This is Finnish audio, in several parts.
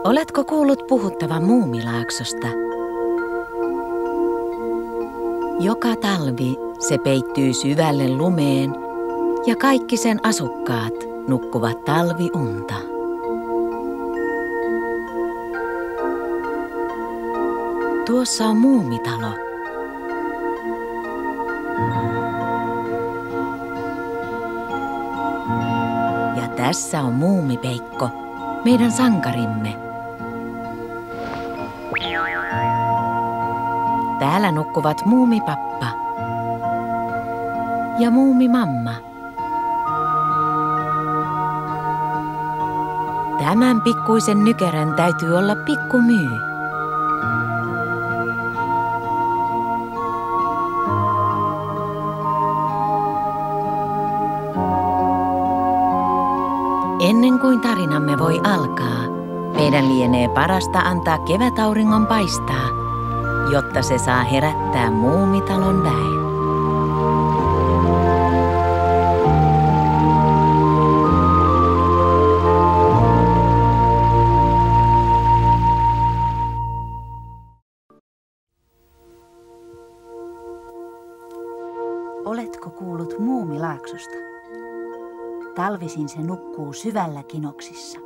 Oletko kuullut puhuttavan Muumilaaksosta? Joka talvi se peittyy syvälle lumeen ja kaikki sen asukkaat nukkuvat talviunta. Tuossa on Muumitalo. Ja tässä on Muumipeikko, meidän sankarimme. Täällä nukkuvat Muumipappa ja Muumimamma. Tämän pikkuisen nykerän täytyy olla pikkumyy. Ennen kuin tarinamme voi alkaa, meidän lienee parasta antaa kevätauringon paistaa, jotta se saa herättää Muumitalon väen. Oletko kuullut Muumilaaksosta? Talvisin se nukkuu syvällä kinoksissa.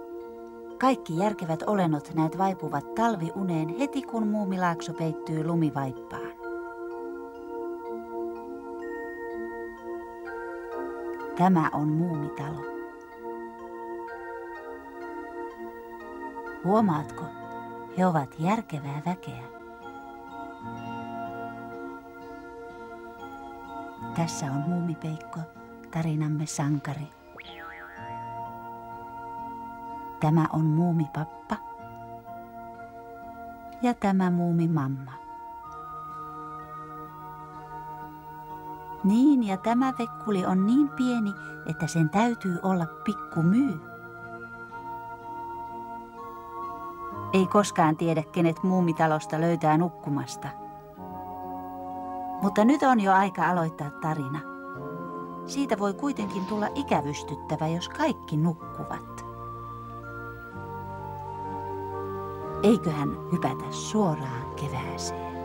Kaikki järkevät olennot näet vaipuvat talviuneen heti kun Muumilaakso peittyy lumivaippaan. Tämä on Muumitalo. Huomaatko, he ovat järkevää väkeä. Tässä on Muumipeikko, tarinamme sankari. Tämä on Muumipappa ja tämä Muumimamma. Niin, ja tämä vekkuli on niin pieni, että sen täytyy olla pikkumyy. Ei koskaan tiedä, kenet Muumitalosta löytää nukkumasta. Mutta nyt on jo aika aloittaa tarina. Siitä voi kuitenkin tulla ikävystyttävä, jos kaikki nukkuvat. Eiköhän hypätä suoraan kevääseen.